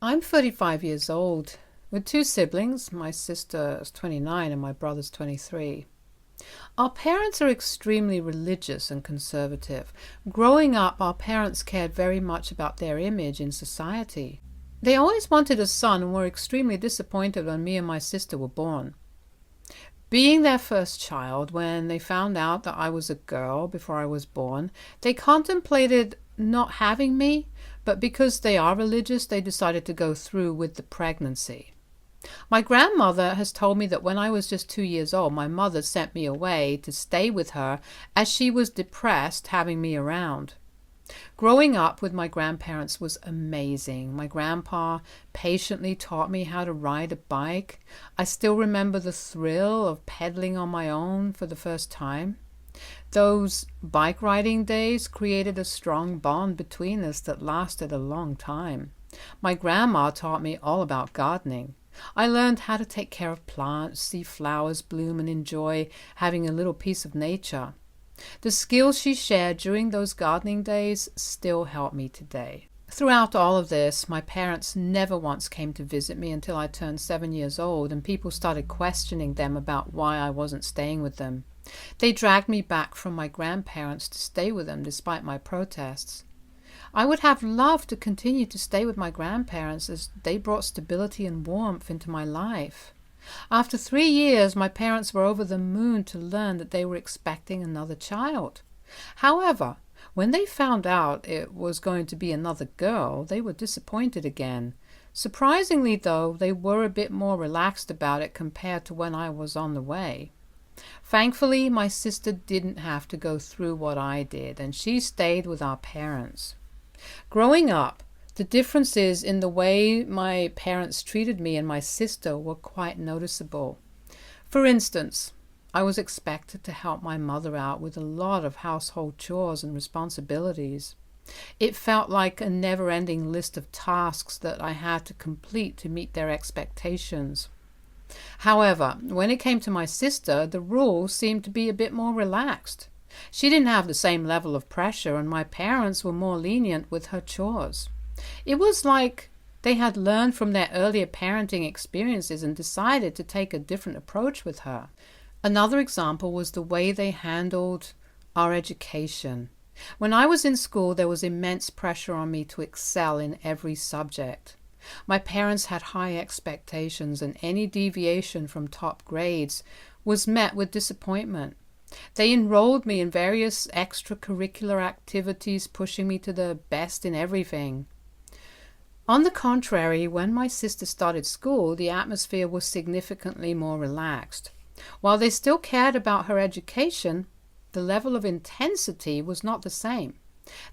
I'm 35 years old with two siblings. My sister is 29 and my brother's 23. Our parents are extremely religious and conservative. Growing up, our parents cared very much about their image in society. They always wanted a son and were extremely disappointed when me and my sister were born. Being their first child, when they found out that I was a girl before I was born, they contemplated not having me, but because they are religious, they decided to go through with the pregnancy. My grandmother has told me that when I was just 2 years old, my mother sent me away to stay with her as she was depressed having me around. Growing up with my grandparents was amazing. My grandpa patiently taught me how to ride a bike. I still remember the thrill of pedaling on my own for the first time. Those bike riding days created a strong bond between us that lasted a long time. My grandma taught me all about gardening. I learned how to take care of plants, see flowers bloom, and enjoy having a little piece of nature. The skills she shared during those gardening days still help me today. Throughout all of this, my parents never once came to visit me until I turned 7 years old, and people started questioning them about why I wasn't staying with them. They dragged me back from my grandparents to stay with them despite my protests. I would have loved to continue to stay with my grandparents as they brought stability and warmth into my life. After 3 years, my parents were over the moon to learn that they were expecting another child. However, when they found out it was going to be another girl, they were disappointed again. Surprisingly, though, they were a bit more relaxed about it compared to when I was on the way. Thankfully, my sister didn't have to go through what I did, and she stayed with our parents. Growing up, the differences in the way my parents treated me and my sister were quite noticeable. For instance, I was expected to help my mother out with a lot of household chores and responsibilities. It felt like a never-ending list of tasks that I had to complete to meet their expectations. However, when it came to my sister, the rules seemed to be a bit more relaxed. She didn't have the same level of pressure, and my parents were more lenient with her chores. It was like they had learned from their earlier parenting experiences and decided to take a different approach with her. Another example was the way they handled our education. When I was in school, there was immense pressure on me to excel in every subject. My parents had high expectations, and any deviation from top grades was met with disappointment. They enrolled me in various extracurricular activities, pushing me to the best in everything. On the contrary, when my sister started school, the atmosphere was significantly more relaxed. While they still cared about her education, the level of intensity was not the same.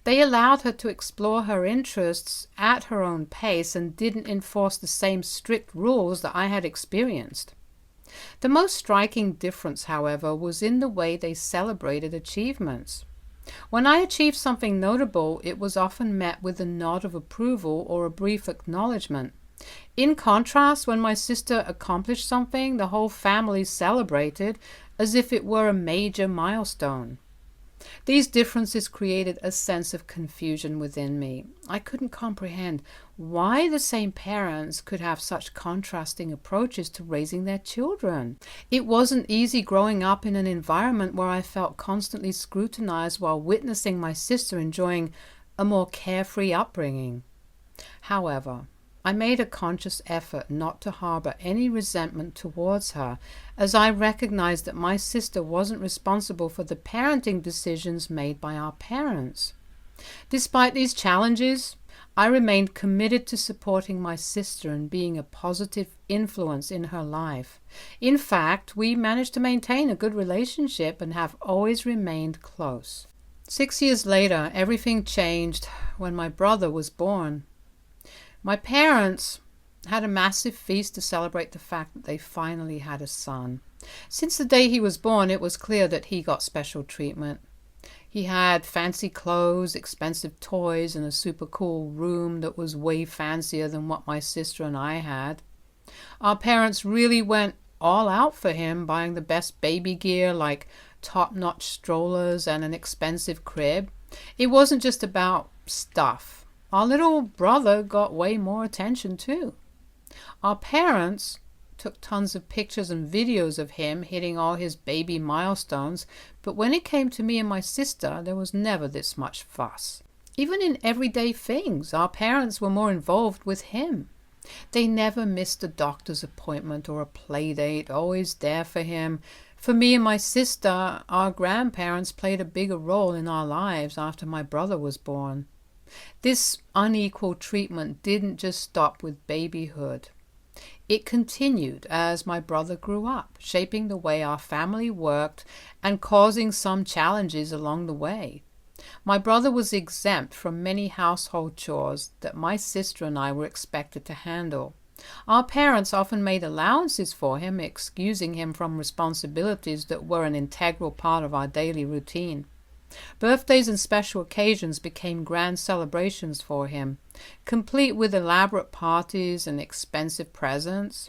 They allowed her to explore her interests at her own pace and didn't enforce the same strict rules that I had experienced. The most striking difference, however, was in the way they celebrated achievements. When I achieved something notable, it was often met with a nod of approval or a brief acknowledgement. In contrast, when my sister accomplished something, the whole family celebrated as if it were a major milestone. These differences created a sense of confusion within me. I couldn't comprehend why the same parents could have such contrasting approaches to raising their children. It wasn't easy growing up in an environment where I felt constantly scrutinized while witnessing my sister enjoying a more carefree upbringing. However, I made a conscious effort not to harbor any resentment towards her, as I recognized that my sister wasn't responsible for the parenting decisions made by our parents. Despite these challenges, I remained committed to supporting my sister and being a positive influence in her life. In fact, we managed to maintain a good relationship and have always remained close. 6 years later, everything changed when my brother was born. My parents had a massive feast to celebrate the fact that they finally had a son. Since the day he was born, it was clear that he got special treatment. He had fancy clothes, expensive toys, and a super cool room that was way fancier than what my sister and I had. Our parents really went all out for him, buying the best baby gear like top-notch strollers and an expensive crib. It wasn't just about stuff. Our little brother got way more attention too. Our parents took tons of pictures and videos of him hitting all his baby milestones, but when it came to me and my sister, there was never this much fuss. Even in everyday things, our parents were more involved with him. They never missed a doctor's appointment or a play date, always there for him. For me and my sister, our grandparents played a bigger role in our lives after my brother was born. This unequal treatment didn't just stop with babyhood. It continued as my brother grew up, shaping the way our family worked and causing some challenges along the way. My brother was exempt from many household chores that my sister and I were expected to handle. Our parents often made allowances for him, excusing him from responsibilities that were an integral part of our daily routine. Birthdays and special occasions became grand celebrations for him, complete with elaborate parties and expensive presents.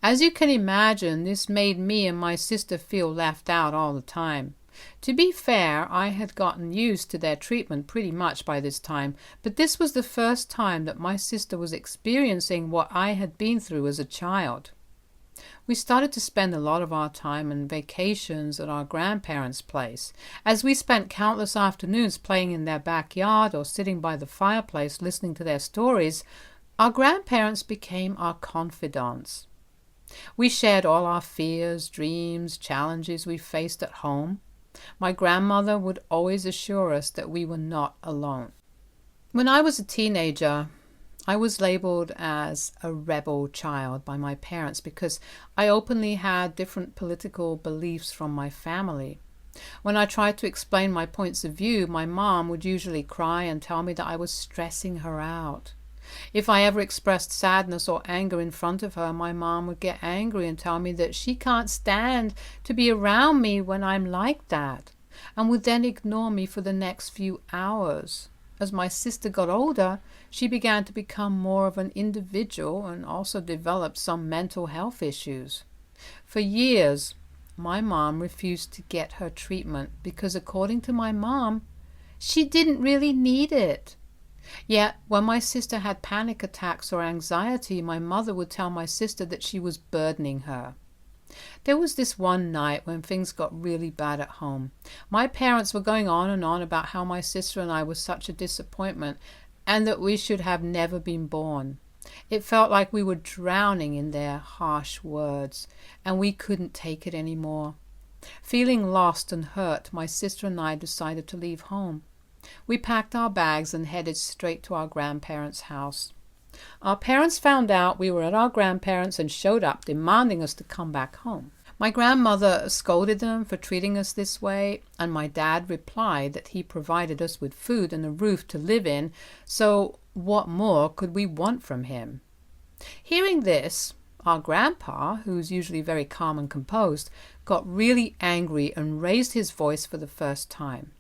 As you can imagine, this made me and my sister feel left out all the time. To be fair, I had gotten used to their treatment pretty much by this time, but this was the first time that my sister was experiencing what I had been through as a child. We started to spend a lot of our time and vacations at our grandparents' place. As we spent countless afternoons playing in their backyard or sitting by the fireplace listening to their stories, our grandparents became our confidants. We shared all our fears, dreams, challenges we faced at home. My grandmother would always assure us that we were not alone. When I was a teenager, I was labeled as a rebel child by my parents because I openly had different political beliefs from my family. When I tried to explain my points of view, my mom would usually cry and tell me that I was stressing her out. If I ever expressed sadness or anger in front of her, my mom would get angry and tell me that she can't stand to be around me when I'm like that, and would then ignore me for the next few hours. As my sister got older, she began to become more of an individual and also developed some mental health issues. For years, my mom refused to get her treatment because, according to my mom, she didn't really need it. Yet, when my sister had panic attacks or anxiety, my mother would tell my sister that she was burdening her. There was this one night when things got really bad at home. My parents were going on and on about how my sister and I were such a disappointment and that we should have never been born. It felt like we were drowning in their harsh words, and we couldn't take it anymore. Feeling lost and hurt, my sister and I decided to leave home. We packed our bags and headed straight to our grandparents' house. Our parents found out we were at our grandparents' and showed up, demanding us to come back home. My grandmother scolded them for treating us this way, and my dad replied that he provided us with food and a roof to live in, so what more could we want from him? Hearing this, our grandpa, who's usually very calm and composed, got really angry and raised his voice for the first time.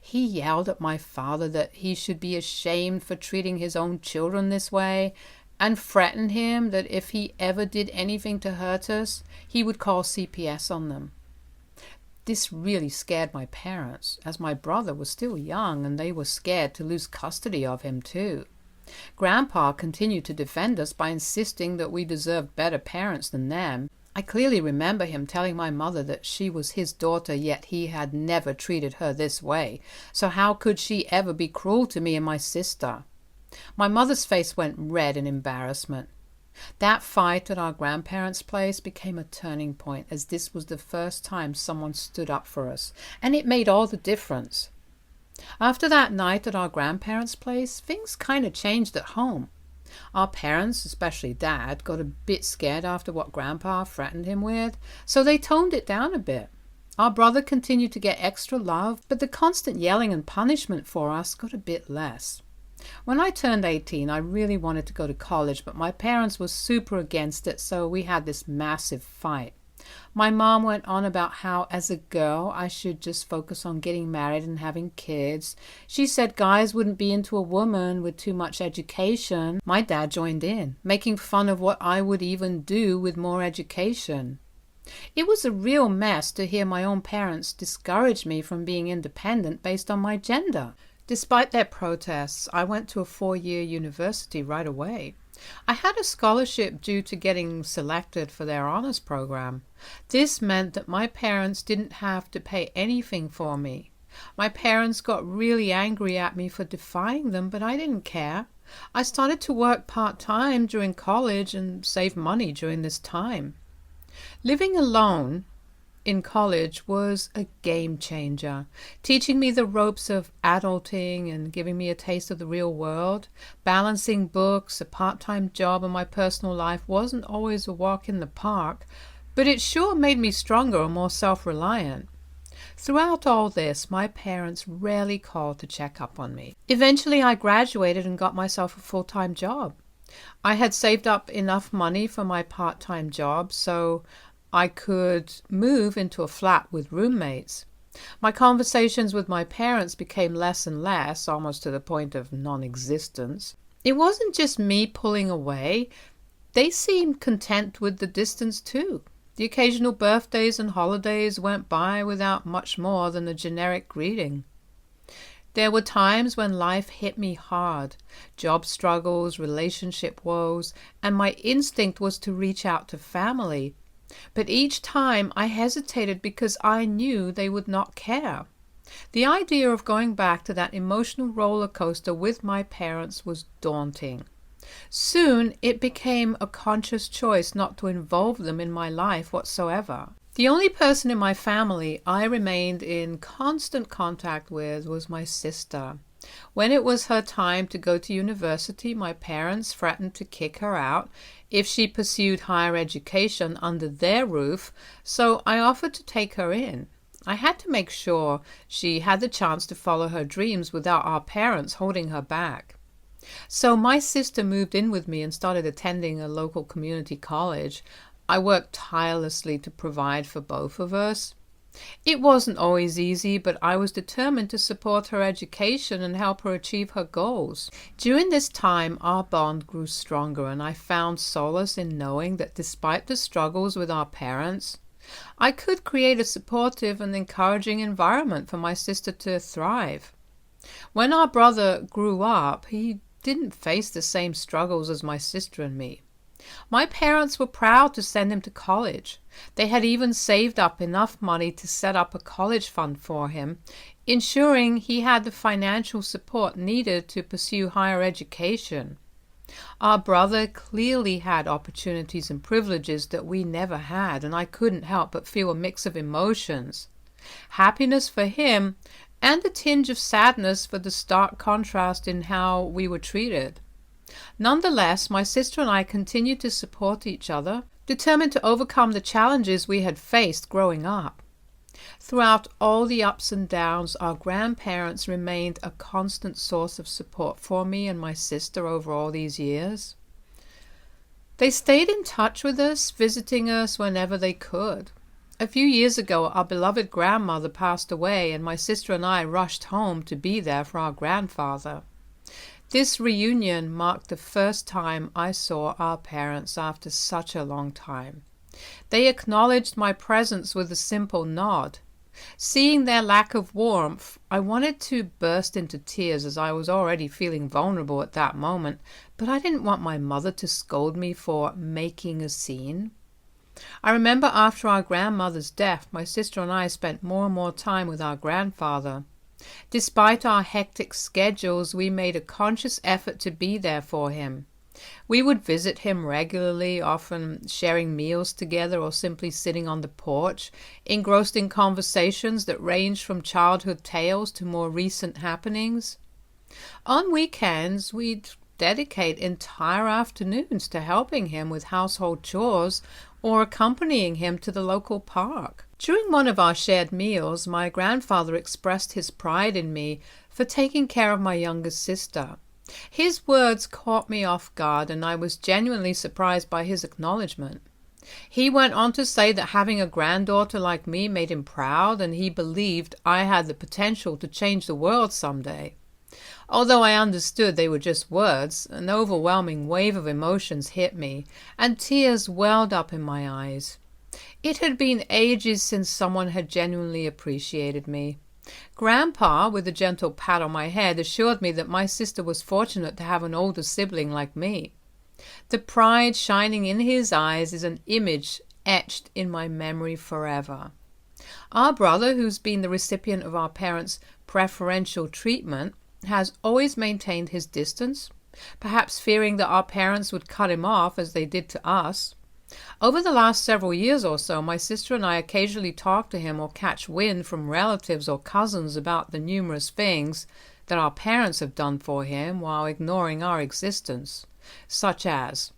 He yelled at my father that he should be ashamed for treating his own children this way, and threatened him that if he ever did anything to hurt us, he would call CPS on them. This really scared my parents, as my brother was still young and they were scared to lose custody of him too. Grandpa continued to defend us by insisting that we deserved better parents than them. I clearly remember him telling my mother that she was his daughter, yet he had never treated her this way. So how could she ever be cruel to me and my sister? My mother's face went red in embarrassment. That fight at our grandparents' place became a turning point, as this was the first time someone stood up for us, and it made all the difference. After that night at our grandparents' place, things kind of changed at home. Our parents, especially Dad, got a bit scared after what Grandpa threatened him with, so they toned it down a bit. Our brother continued to get extra love, but the constant yelling and punishment for us got a bit less. When I turned 18, I really wanted to go to college, but my parents were super against it, so we had this massive fight. My mom went on about how, as a girl, I should just focus on getting married and having kids. She said guys wouldn't be into a woman with too much education. My dad joined in, making fun of what I would even do with more education. It was a real mess to hear my own parents discourage me from being independent based on my gender. Despite their protests, I went to a 4-year university right away. I had a scholarship due to getting selected for their honors program. This meant that my parents didn't have to pay anything for me. My parents got really angry at me for defying them, but I didn't care. I started to work part-time during college and save money during this time. Living alone in college was a game changer, teaching me the ropes of adulting and giving me a taste of the real world. Balancing books, a part-time job, and my personal life wasn't always a walk in the park, but it sure made me stronger and more self-reliant. Throughout all this, my parents rarely called to check up on me. Eventually, I graduated and got myself a full-time job. I had saved up enough money for my part-time job, so I could move into a flat with roommates. My conversations with my parents became less and less, almost to the point of non-existence. It wasn't just me pulling away. They seemed content with the distance too. The occasional birthdays and holidays went by without much more than a generic greeting. There were times when life hit me hard, job struggles, relationship woes, and my instinct was to reach out to family. But each time I hesitated because I knew they would not care. The idea of going back to that emotional roller coaster with my parents was daunting. Soon it became a conscious choice not to involve them in my life whatsoever. The only person in my family I remained in constant contact with was my sister. When it was her time to go to university, my parents threatened to kick her out if she pursued higher education under their roof, so I offered to take her in. I had to make sure she had the chance to follow her dreams without our parents holding her back. So my sister moved in with me and started attending a local community college. I worked tirelessly to provide for both of us. It wasn't always easy, but I was determined to support her education and help her achieve her goals. During this time, our bond grew stronger, and I found solace in knowing that despite the struggles with our parents, I could create a supportive and encouraging environment for my sister to thrive. When our brother grew up, he didn't face the same struggles as my sister and me. My parents were proud to send him to college. They had even saved up enough money to set up a college fund for him, ensuring he had the financial support needed to pursue higher education. Our brother clearly had opportunities and privileges that we never had, and I couldn't help but feel a mix of emotions. Happiness for him and a tinge of sadness for the stark contrast in how we were treated. Nonetheless, my sister and I continued to support each other, determined to overcome the challenges we had faced growing up. Throughout all the ups and downs, our grandparents remained a constant source of support for me and my sister over all these years. They stayed in touch with us, visiting us whenever they could. A few years ago, our beloved grandmother passed away, and my sister and I rushed home to be there for our grandfather. This reunion marked the first time I saw our parents after such a long time. They acknowledged my presence with a simple nod. Seeing their lack of warmth, I wanted to burst into tears as I was already feeling vulnerable at that moment, but I didn't want my mother to scold me for making a scene. I remember after our grandmother's death, my sister and I spent more and more time with our grandfather. Despite our hectic schedules, we made a conscious effort to be there for him. We would visit him regularly, often sharing meals together or simply sitting on the porch, engrossed in conversations that ranged from childhood tales to more recent happenings. On weekends, we'd dedicate entire afternoons to helping him with household chores or accompanying him to the local park. During one of our shared meals, my grandfather expressed his pride in me for taking care of my younger sister. His words caught me off guard, and I was genuinely surprised by his acknowledgement. He went on to say that having a granddaughter like me made him proud, and he believed I had the potential to change the world someday. Although I understood they were just words, an overwhelming wave of emotions hit me, and tears welled up in my eyes. It had been ages since someone had genuinely appreciated me. Grandpa, with a gentle pat on my head, assured me that my sister was fortunate to have an older sibling like me. The pride shining in his eyes is an image etched in my memory forever. Our brother, who's been the recipient of our parents' preferential treatment, has always maintained his distance, perhaps fearing that our parents would cut him off as they did to us. Over the last several years or so, my sister and I occasionally talk to him or catch wind from relatives or cousins about the numerous things that our parents have done for him while ignoring our existence, such as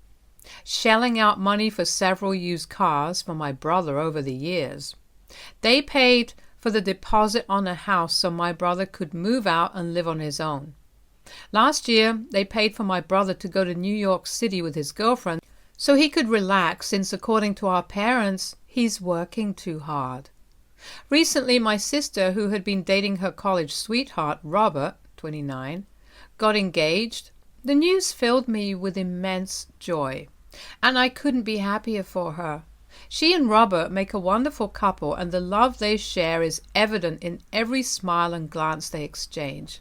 shelling out money for several used cars for my brother over the years. They paid for the deposit on a house so my brother could move out and live on his own. Last year, they paid for my brother to go to New York City with his girlfriend so he could relax, since according to our parents, he's working too hard. Recently, my sister, who had been dating her college sweetheart, Robert, 29, got engaged. The news filled me with immense joy, and I couldn't be happier for her. She and Robert make a wonderful couple, and the love they share is evident in every smile and glance they exchange.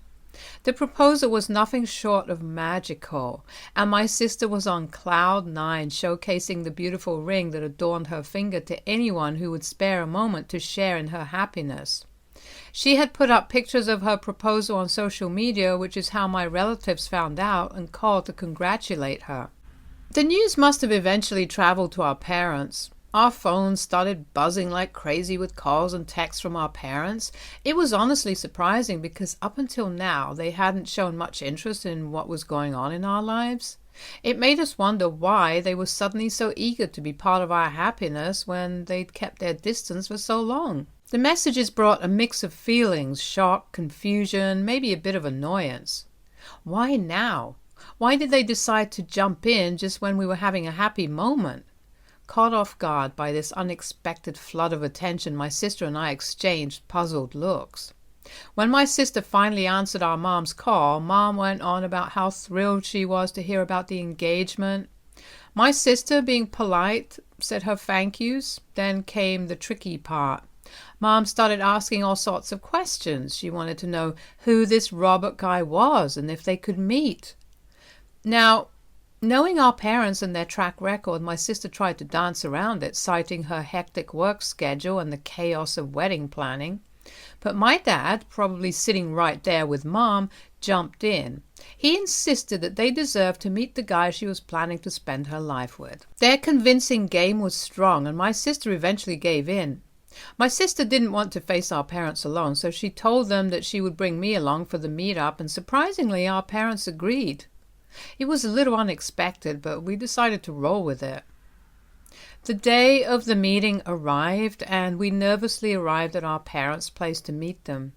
The proposal was nothing short of magical, and my sister was on cloud 9, showcasing the beautiful ring that adorned her finger to anyone who would spare a moment to share in her happiness. She had put up pictures of her proposal on social media, which is how my relatives found out and called to congratulate her. The news must have eventually traveled to our parents. Our phones started buzzing like crazy with calls and texts from our parents. It was honestly surprising because up until now they hadn't shown much interest in what was going on in our lives. It made us wonder why they were suddenly so eager to be part of our happiness when they'd kept their distance for so long. The messages brought a mix of feelings: shock, confusion, maybe a bit of annoyance. Why now? Why did they decide to jump in just when we were having a happy moment? Caught off guard by this unexpected flood of attention, my sister and I exchanged puzzled looks. When my sister finally answered our mom's call, Mom went on about how thrilled she was to hear about the engagement. My sister, being polite, said her thank yous. Then came the tricky part. Mom started asking all sorts of questions. She wanted to know who this Robert guy was and if they could meet. Now, knowing our parents and their track record, my sister tried to dance around it, citing her hectic work schedule and the chaos of wedding planning. But my dad, probably sitting right there with Mom, jumped in. He insisted that they deserved to meet the guy she was planning to spend her life with. Their convincing game was strong, and my sister eventually gave in. My sister didn't want to face our parents alone, so she told them that she would bring me along for the meetup, and surprisingly, our parents agreed. It was a little unexpected, but we decided to roll with it. The day of the meeting arrived, and we nervously arrived at our parents' place to meet them.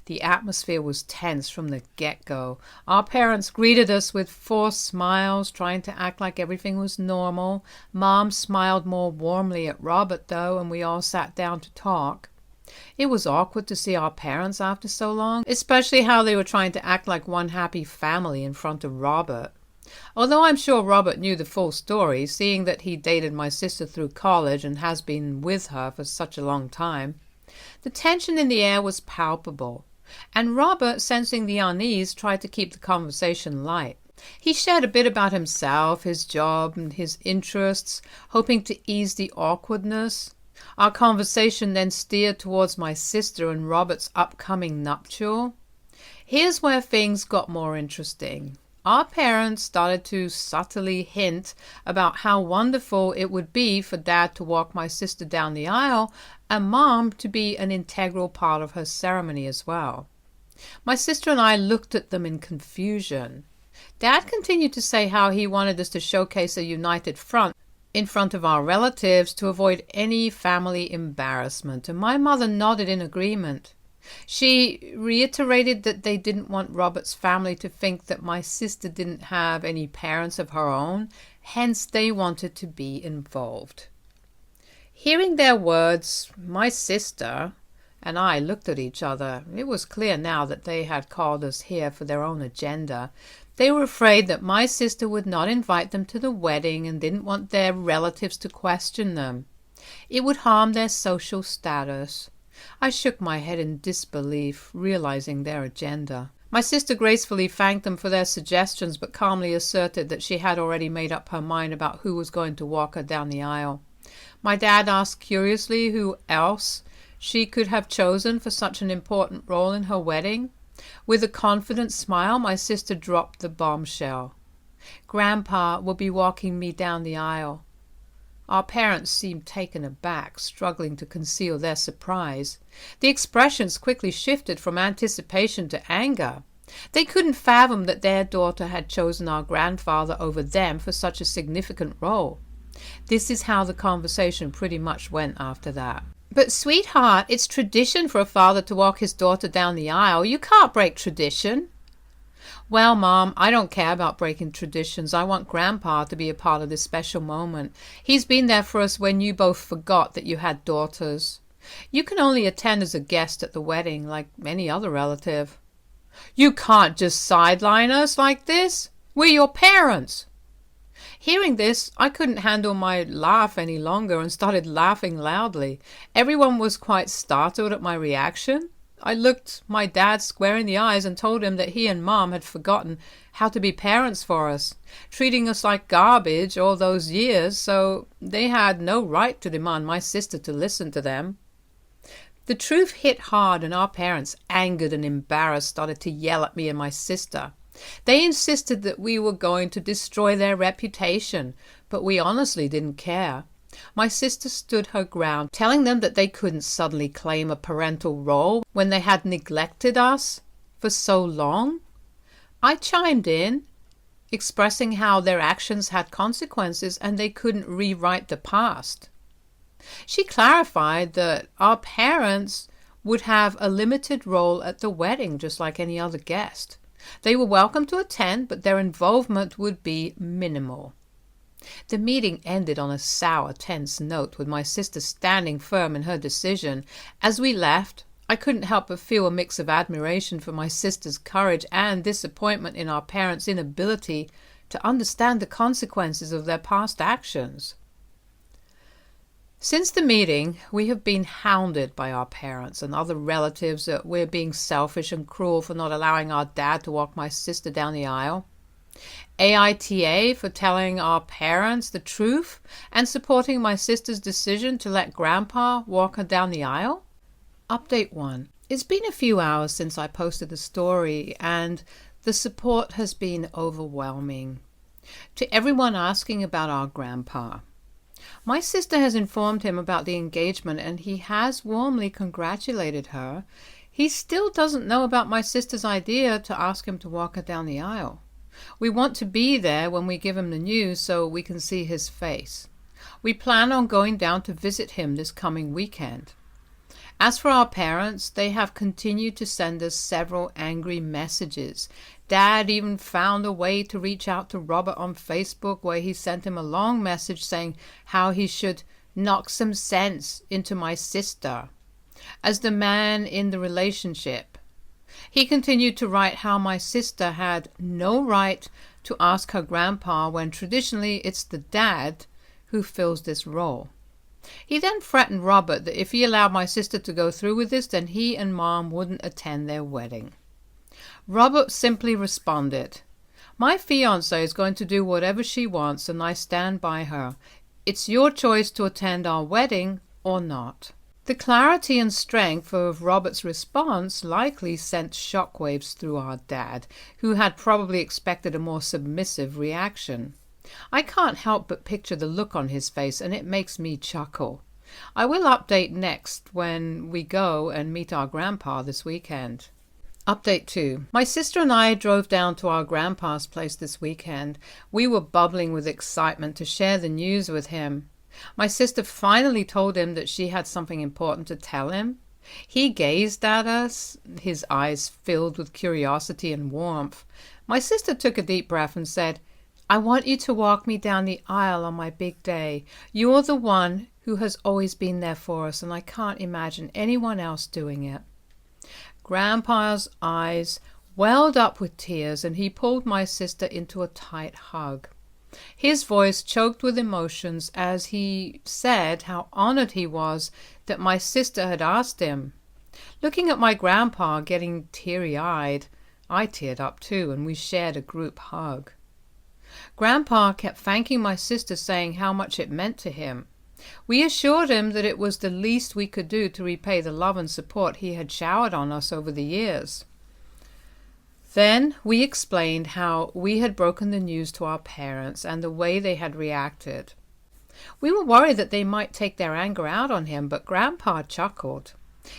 The atmosphere was tense from the get-go. Our parents greeted us with forced smiles, trying to act like everything was normal. Mom smiled more warmly at Robert, though, and we all sat down to talk. It was awkward to see our parents after so long, especially how they were trying to act like one happy family in front of Robert. Although I'm sure Robert knew the full story, seeing that he dated my sister through college and has been with her for such a long time. The tension in the air was palpable, and Robert, sensing the unease, tried to keep the conversation light. He shared a bit about himself, his job, and his interests, hoping to ease the awkwardness. Our conversation then steered towards my sister and Robert's upcoming nuptial. Here's where things got more interesting. Our parents started to subtly hint about how wonderful it would be for Dad to walk my sister down the aisle and Mom to be an integral part of her ceremony as well. My sister and I looked at them in confusion. Dad continued to say how he wanted us to showcase a united front in front of our relatives to avoid any family embarrassment, and my mother nodded in agreement. She reiterated that they didn't want Robert's family to think that my sister didn't have any parents of her own, hence they wanted to be involved. Hearing their words, my sister and I looked at each other. It was clear now that they had called us here for their own agenda. They were afraid that my sister would not invite them to the wedding and didn't want their relatives to question them. It would harm their social status. I shook my head in disbelief, realizing their agenda. My sister gracefully thanked them for their suggestions, but calmly asserted that she had already made up her mind about who was going to walk her down the aisle. My dad asked curiously who else she could have chosen for such an important role in her wedding. With a confident smile, my sister dropped the bombshell. Grandpa will be walking me down the aisle. Our parents seemed taken aback, struggling to conceal their surprise. The expressions quickly shifted from anticipation to anger. They couldn't fathom that their daughter had chosen our grandfather over them for such a significant role. This is how the conversation pretty much went after that. But sweetheart, it's tradition for a father to walk his daughter down the aisle. You can't break tradition. Well, Mom, I don't care about breaking traditions. I want Grandpa to be a part of this special moment. He's been there for us when you both forgot that you had daughters. You can only attend as a guest at the wedding, like any other relative. You can't just sideline us like this. We're your parents. Hearing this, I couldn't handle my laugh any longer and started laughing loudly. Everyone was quite startled at my reaction. I looked my dad square in the eyes and told him that he and Mom had forgotten how to be parents for us, treating us like garbage all those years, so they had no right to demand my sister to listen to them. The truth hit hard, and our parents, angered and embarrassed, started to yell at me and my sister. They insisted that we were going to destroy their reputation, but we honestly didn't care. My sister stood her ground, telling them that they couldn't suddenly claim a parental role when they had neglected us for so long. I chimed in, expressing how their actions had consequences and they couldn't rewrite the past. She clarified that our parents would have a limited role at the wedding, just like any other guest. They were welcome to attend, but their involvement would be minimal. The meeting ended on a sour, tense note, with my sister standing firm in her decision. As we left, I couldn't help but feel a mix of admiration for my sister's courage and disappointment in our parents' inability to understand the consequences of their past actions. Since the meeting, we have been hounded by our parents and other relatives that we're being selfish and cruel for not allowing our dad to walk my sister down the aisle. AITA for telling our parents the truth and supporting my sister's decision to let Grandpa walk her down the aisle. Update 1. It's been a few hours since I posted the story, and the support has been overwhelming. To everyone asking about our Grandpa, my sister has informed him about the engagement and he has warmly congratulated her. He still doesn't know about my sister's idea to ask him to walk her down the aisle. We want to be there when we give him the news so we can see his face. We plan on going down to visit him this coming weekend. As for our parents, they have continued to send us several angry messages. Dad even found a way to reach out to Robert on Facebook, where he sent him a long message saying how he should knock some sense into my sister as the man in the relationship. He continued to write how my sister had no right to ask her grandpa when traditionally it's the dad who fills this role. He then threatened Robert that if he allowed my sister to go through with this, then he and Mom wouldn't attend their wedding. Robert simply responded, "My fiancée is going to do whatever she wants and I stand by her. It's your choice to attend our wedding or not." The clarity and strength of Robert's response likely sent shockwaves through our dad, who had probably expected a more submissive reaction. I can't help but picture the look on his face, and it makes me chuckle. I will update next when we go and meet our grandpa this weekend. Update 2. My sister and I drove down to our grandpa's place this weekend. We were bubbling with excitement to share the news with him. My sister finally told him that she had something important to tell him. He gazed at us, his eyes filled with curiosity and warmth. My sister took a deep breath and said, "I want you to walk me down the aisle on my big day. You're the one who has always been there for us, and I can't imagine anyone else doing it." Grandpa's eyes welled up with tears, and he pulled my sister into a tight hug. His voice choked with emotions as he said how honored he was that my sister had asked him. Looking at my grandpa getting teary-eyed, I teared up too, and we shared a group hug. Grandpa kept thanking my sister, saying how much it meant to him. We assured him that it was the least we could do to repay the love and support he had showered on us over the years. Then we explained how we had broken the news to our parents and the way they had reacted. We were worried that they might take their anger out on him, but Grandpa chuckled.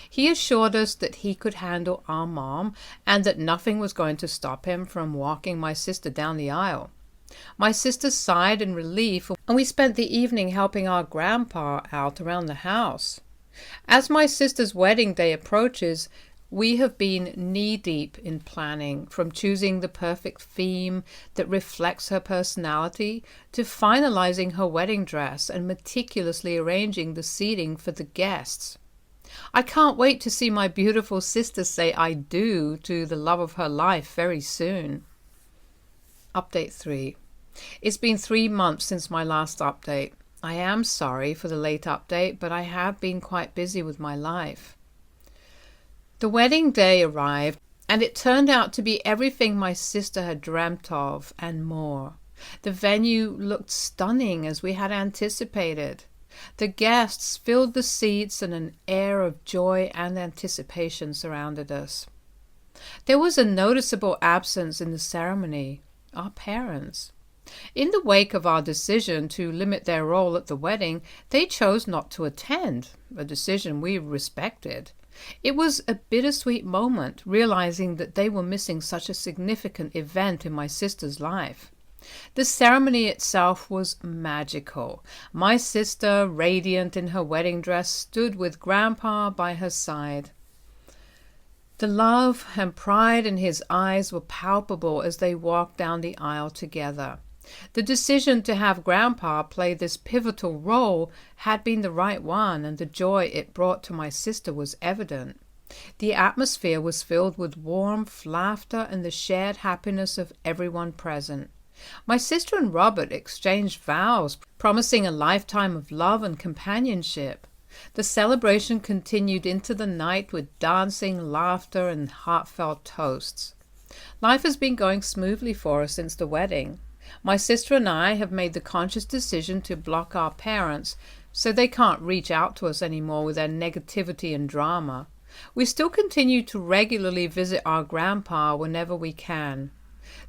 He assured us that he could handle our mom and that nothing was going to stop him from walking my sister down the aisle. My sister sighed in relief, and we spent the evening helping our grandpa out around the house. As my sister's wedding day approaches, we have been knee-deep in planning, from choosing the perfect theme that reflects her personality to finalizing her wedding dress and meticulously arranging the seating for the guests. I can't wait to see my beautiful sister say I do to the love of her life very soon. Update 3. It's been 3 months since my last update. I am sorry for the late update, but I have been quite busy with my life. The wedding day arrived, and it turned out to be everything my sister had dreamt of and more. The venue looked stunning as we had anticipated. The guests filled the seats, and an air of joy and anticipation surrounded us. There was a noticeable absence in the ceremony: our parents. In the wake of our decision to limit their role at the wedding, they chose not to attend, a decision we respected. It was a bittersweet moment, realizing that they were missing such a significant event in my sister's life. The ceremony itself was magical. My sister, radiant in her wedding dress, stood with Grandpa by her side. The love and pride in his eyes were palpable as they walked down the aisle together. The decision to have Grandpa play this pivotal role had been the right one, and the joy it brought to my sister was evident. The atmosphere was filled with warmth, laughter, and the shared happiness of everyone present. My sister and Robert exchanged vows, promising a lifetime of love and companionship. The celebration continued into the night with dancing, laughter, and heartfelt toasts. Life has been going smoothly for us since the wedding. My sister and I have made the conscious decision to block our parents so they can't reach out to us anymore with their negativity and drama. We still continue to regularly visit our grandpa whenever we can.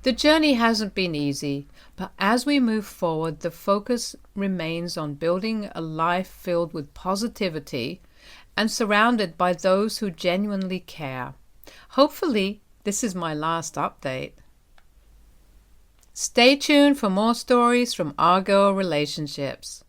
The journey hasn't been easy, but as we move forward, the focus remains on building a life filled with positivity and surrounded by those who genuinely care. Hopefully, this is my last update. Stay tuned for more stories from our girl relationships.